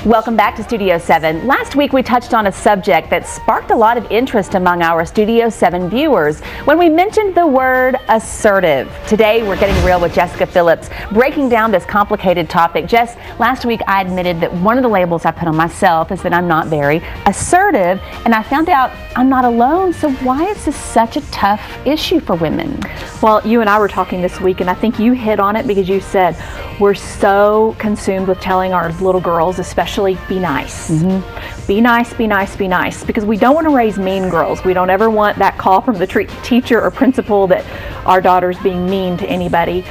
Welcome back to Studio 7. Last week we touched on a subject that sparked a lot of interest among our Studio 7 viewers when we mentioned the word assertive. Today we're getting real with Jessica Phillips, breaking down this complicated topic. Jess, last week I admitted that one of the labels I put on myself is that I'm not very assertive, and I found out I'm not alone. So why is this such a tough issue for women? Well, you and I were talking this week, and I think you hit on it because you said we're so consumed with telling our little girls, especially, be nice. Be nice, be nice, be nice, because we don't want to raise mean girls. We don't ever want that call from the teacher or principal that our daughter's being mean to anybody.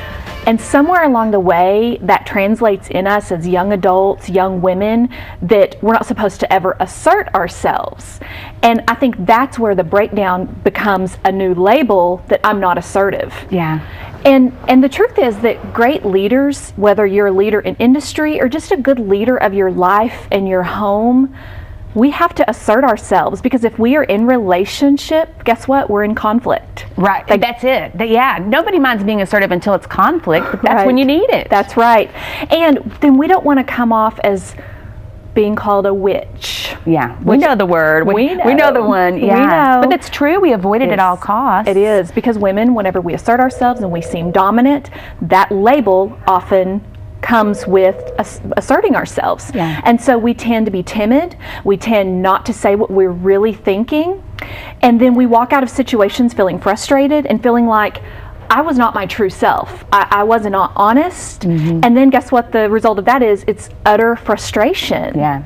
And somewhere along the way, that translates in us as young adults, young women, that we're not supposed to ever assert ourselves. And I think that's where the breakdown becomes a new label that I'm not assertive. Yeah. And the truth is that great leaders, whether you're a leader in industry or just a good leader of your life and your home, we have to assert ourselves, because if we are in relationship, guess what? We're in conflict. Right. That's it. Yeah. Nobody minds being assertive until it's conflict, but that's when you need it. That's right. And then we don't want to come off as being called a witch. Yeah. We know the word. We know the one. Yeah. We know. But it's true. We avoid it at all costs. It is, because women, whenever we assert ourselves and we seem dominant, that label often comes with asserting ourselves. Yeah. And so we tend to be timid. We tend not to say what we're really thinking. And then we walk out of situations feeling frustrated and feeling like I was not my true self. I wasn't honest. And then guess what the result of that is? It's utter frustration. Yeah,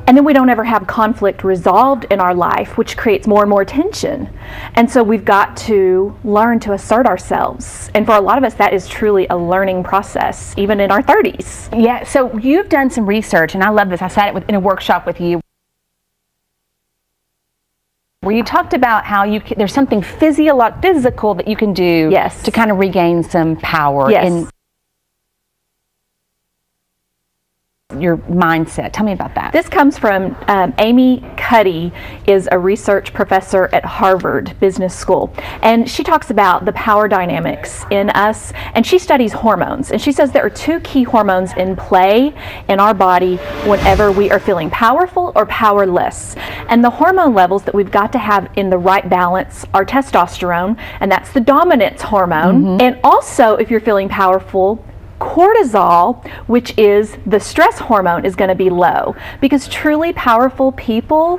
and then we don't ever have conflict resolved in our life, which creates more and more tension. And so we've got to learn to assert ourselves. And for a lot of us, that is truly a learning process, even in our 30s. Yeah, so you've done some research, and I love this. I sat in a workshop with you where you talked about how there's something physical that you can do to kind of regain some power in your mindset. Tell me about that. This comes from Amy Cuddy, is a research professor at Harvard Business School, and she talks about the power dynamics in us, and she studies hormones, and she says there are two key hormones in play in our body whenever we are feeling powerful or powerless. And the hormone levels that we've got to have in the right balance are testosterone, and that's the dominance hormone, and also, if you're feeling powerful, cortisol, which is the stress hormone, is going to be low, because truly powerful people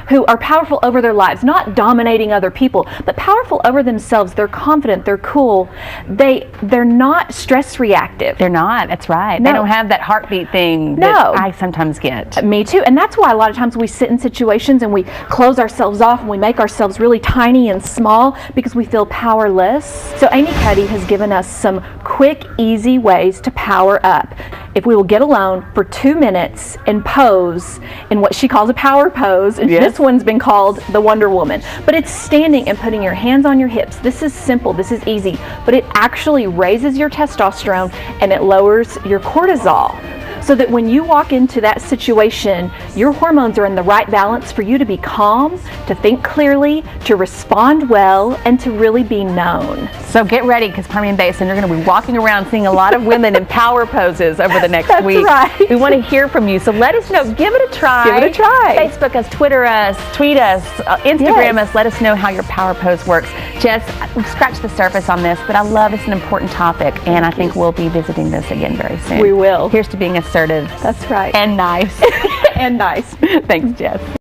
who are powerful over their lives, not dominating other people, but powerful over themselves, they're confident, they're cool, they're not stress reactive. They're not. That's right. No. They don't have that heartbeat thing that I sometimes get. Me too. And that's why a lot of times we sit in situations and we close ourselves off and we make ourselves really tiny and small because we feel powerless. So Amy Cuddy has given us some quick, easy ways to power up. If we will get alone for 2 minutes and pose in what she calls a power pose, and this one's been called the Wonder Woman, but it's standing and putting your hands on your hips. This is simple, this is easy, but it actually raises your testosterone and it lowers your cortisol, so that when you walk into that situation, your hormones are in the right balance for you to be calm, to think clearly, to respond well, and to really be known. So get ready, because Permian Basin, you're going to be walking around seeing a lot of women in power poses over the next week. That's right. We want to hear from you, so let us know. Give it a try. Give it a try. Facebook us, Twitter us, tweet us, Instagram us. Let us know how your power pose works. Jess, we've scratched the surface on this, but I love it's an important topic, and I think we'll be visiting this again very soon. We will. Here's to being assertive. That's right. And nice. And nice. Thanks, Jess.